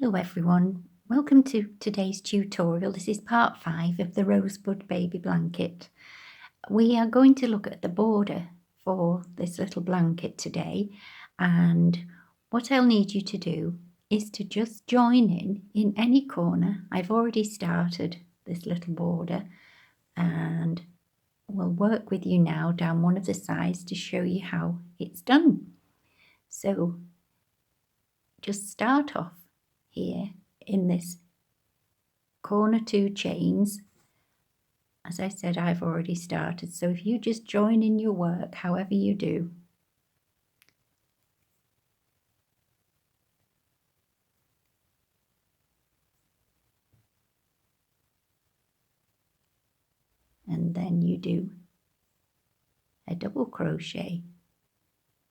Hello everyone, welcome to today's tutorial. This is part 5 of the Rosebud Baby Blanket. We are going to look at the border for this little blanket today, and what I'll need you to do is to just join in any corner. I've already started this little border and we'll work with you now down one of the sides to show you how it's done. So just start off here in this corner 2 chains. As I said, I've already started, so if you just join in your work however you do. And then you do a double crochet.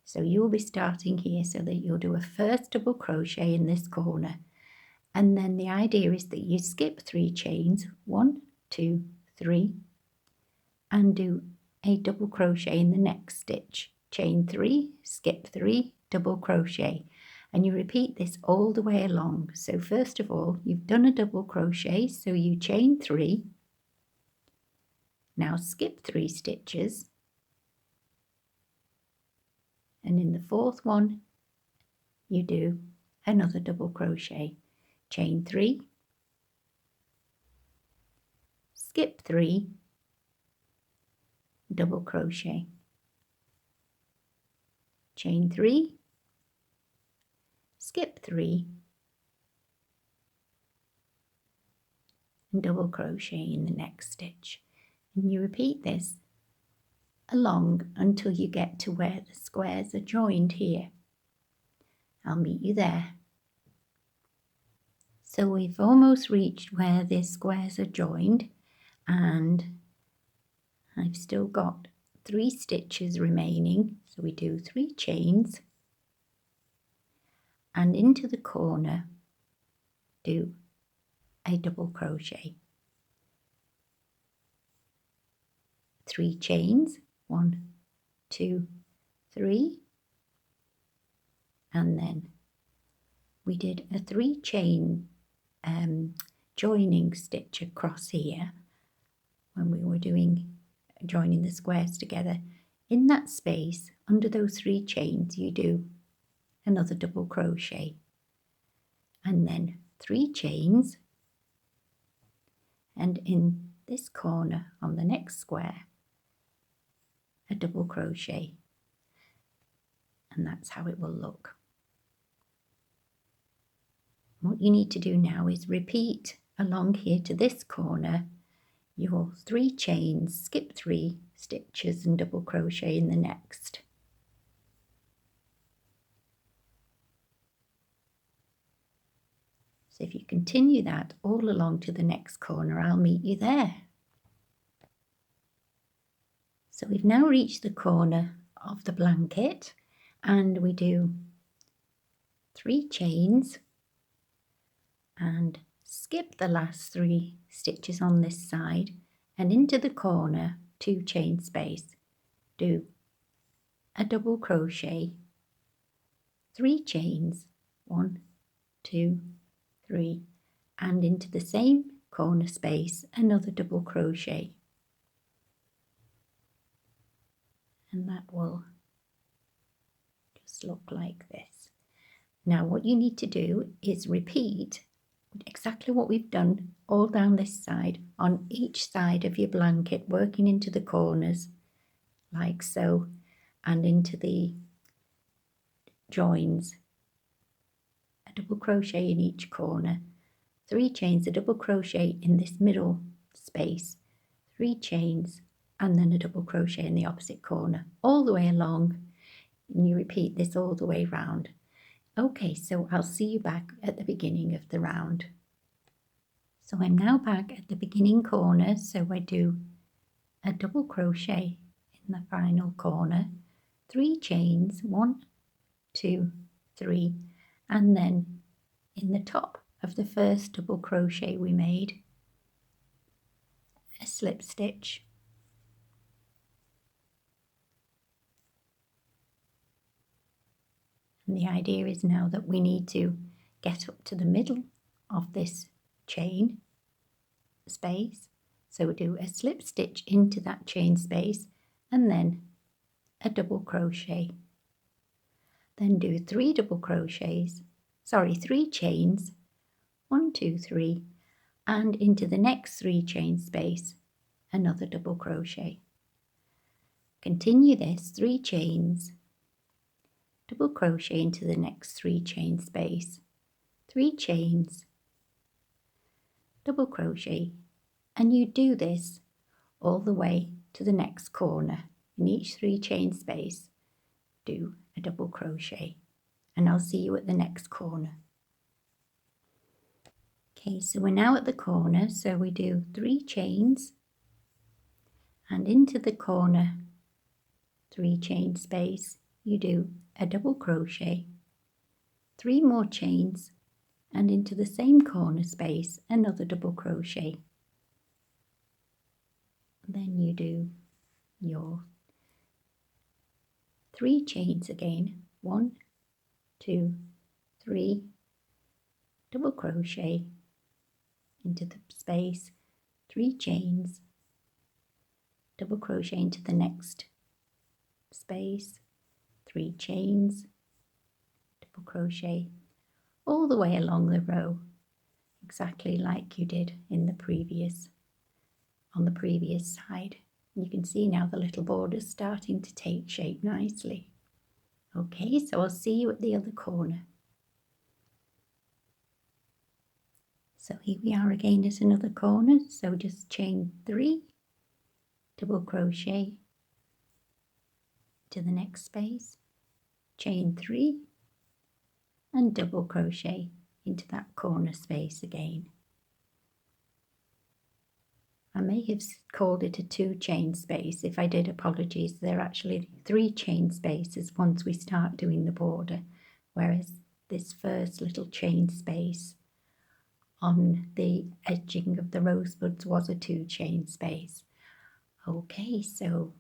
So you'll be starting here so that you'll do a first double crochet in this corner, and then the idea is that you skip 3 chains, 1, 2, 3, and do a double crochet in the next stitch. Chain 3, skip 3, double crochet, and you repeat this all the way along. So first of all, you've done a double crochet, so you chain 3, now skip 3 stitches, and in the 4th one you do another double crochet, chain 3, skip 3, double crochet, chain 3, skip 3, and double crochet in the next stitch. And you repeat this along until you get to where the squares are joined here. I'll meet you there. So we've almost reached where the squares are joined, and I've still got 3 stitches remaining. So we do 3 chains, and into the corner do a double crochet, 3 chains, 1, 2, 3, and then we did a 3 chain joining stitch across here when we were joining the squares together. In that space under those 3 chains you do another double crochet, and then 3 chains, and in this corner on the next square a double crochet, and that's how it will look. What you need to do now is repeat along here to this corner your 3 chains, skip 3 stitches and double crochet in the next. So if you continue that all along to the next corner, I'll meet you there. So we've now reached the corner of the blanket, and we do 3 chains and skip the last 3 stitches on this side, and into the corner 2 chain space, do a double crochet, 3 chains, 1, 2, 3, and into the same corner space another double crochet, and that will just look like this. Now what you need to do is repeat exactly what we've done all down this side on each side of your blanket, working into the corners like so, and into the joins, a double crochet in each corner, 3 chains, a double crochet in this middle space, 3 chains, and then a double crochet in the opposite corner all the way along, and you repeat this all the way round. Okay, so I'll see you back at the beginning of the round. So I'm now back at the beginning corner, so I do a double crochet in the final corner, 3 chains, 1, 2, 3, and then in the top of the first double crochet we made, a slip stitch, and the idea is now that we need to get up to the middle of this chain space. So we do a slip stitch into that chain space and then a double crochet. Then do 3 double crochets, 3 chains, 1, 2, 3, and into the next 3 chain space, another double crochet. Continue this 3 chains, double crochet into the next 3 chain space, 3 chains, double crochet, and you do this all the way to the next corner. In each 3 chain space, do a double crochet, and I'll see you at the next corner. Okay, so we're now at the corner, so we do 3 chains and into the corner 3 chain space, you do a double crochet, 3 more chains, and into the same corner space another double crochet. Then you do your 3 chains again, 1, 2, 3, double crochet into the space, 3 chains, double crochet into the next space, 3 chains, double crochet, all the way along the row, exactly like you did in the previous, on the previous side. You can see now the little border's starting to take shape nicely. Okay, so I'll see you at the other corner. So here we are again at another corner, so just chain 3, double crochet to the next space, chain 3, and double crochet into that corner space again. I may have called it a 2 chain space. If I did, apologies. They're actually 3 chain spaces once we start doing the border, whereas this first little chain space on the edging of the rosebuds was a 2 chain space. Okay, so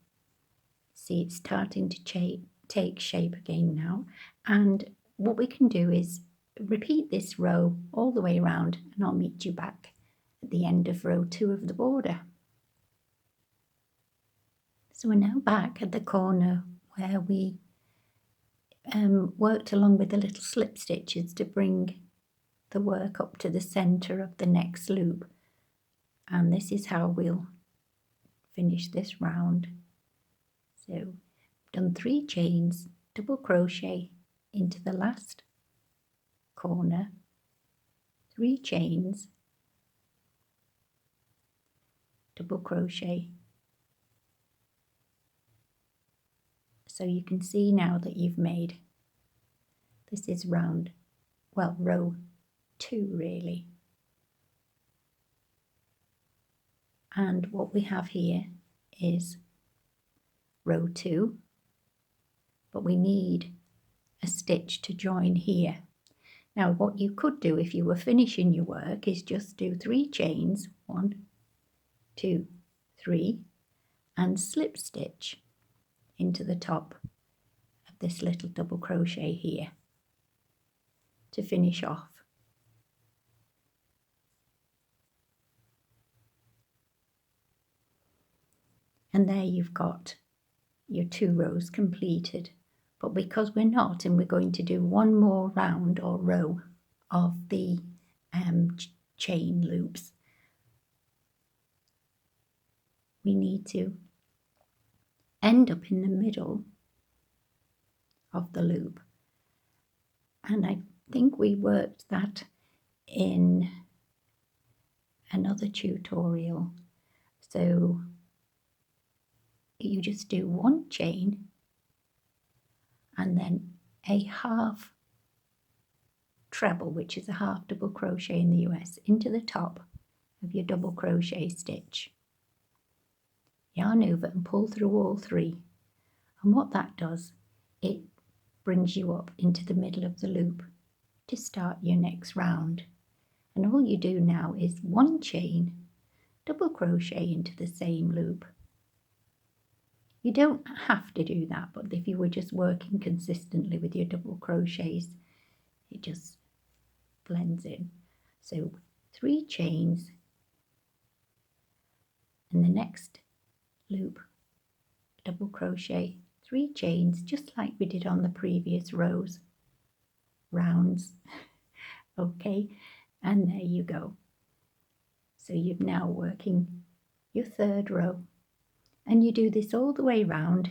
see it's starting to take shape again now, and what we can do is repeat this row all the way around, and I'll meet you back at the end of row 2 of the border. So we're now back at the corner where we worked along with the little slip stitches to bring the work up to the centre of the next loop, and this is how we'll finish this round. So I've done 3 chains, double crochet into the last corner, 3 chains, double crochet. So you can see now that you've made, this is row 2 really. And what we have here is row 2, but we need a stitch to join here. Now what you could do if you were finishing your work is just do 3 chains, 1, 2, 3, and slip stitch into the top of this little double crochet here to finish off. And there you've got your 2 rows completed. But because we're not, and we're going to do 1 more round or row of the chain loops, we need to end up in the middle of the loop. And I think we worked that in another tutorial. So you just do 1 chain and then a half treble, which is a half double crochet in the US, into the top of your double crochet stitch. Yarn over and pull through all 3. And what that does, it brings you up into the middle of the loop to start your next round. And all you do now is 1 chain, double crochet into the same loop. You don't have to do that, but if you were just working consistently with your double crochets, it just blends in. So 3 chains, and the next loop, double crochet, 3 chains, just like we did on the previous rows, rounds. Okay, and there you go. So you're now working your 3rd row, and you do this all the way round.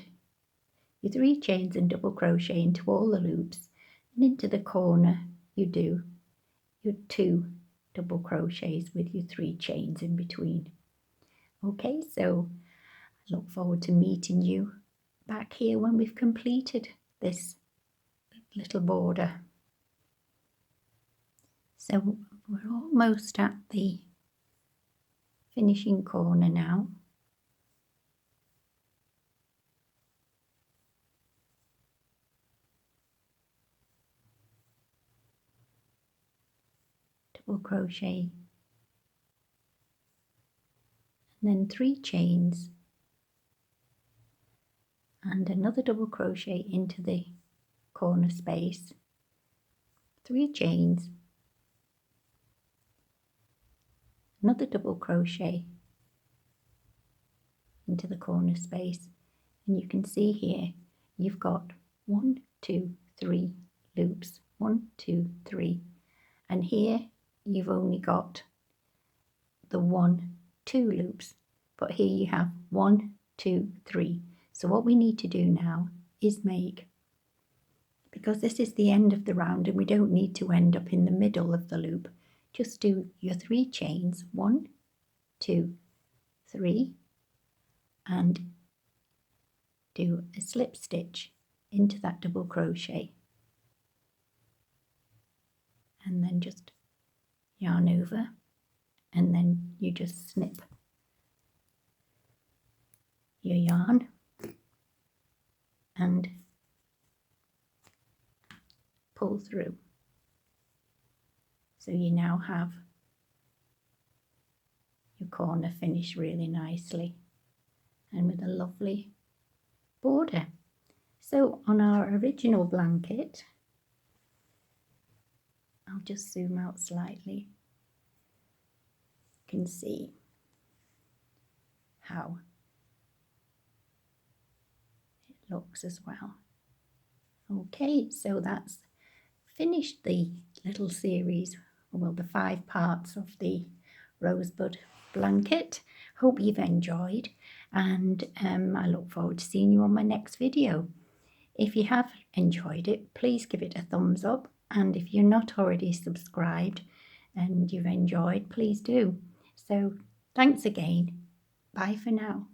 Your 3 chains and double crochet into all the loops, and into the corner you do your 2 double crochets with your 3 chains in between. Okay, so I look forward to meeting you back here when we've completed this little border. So we're almost at the finishing corner now. Double crochet, and then 3 chains and another double crochet into the corner space, 3 chains, another double crochet into the corner space, and you can see here you've got 1, 2, 3 loops, 1, 2, 3, and here you've only got the 1, 2 loops, but here you have 1, 2, 3. So what we need to do now is make, because this is the end of the round and we don't need to end up in the middle of the loop, just do your 3 chains, 1, 2, 3, and do a slip stitch into that double crochet, and then just yarn over, and then you just snip your yarn and pull through. So you now have your corner finished really nicely and with a lovely border. So on our original blanket, I'll just zoom out slightly, you can see how it looks as well. Okay, so that's finished the little series, well, the 5 parts of the rosebud blanket. Hope you've enjoyed, and I look forward to seeing you on my next video. If you have enjoyed it, please give it a thumbs up, and if you're not already subscribed and you've enjoyed, please do. So thanks again. Bye for now.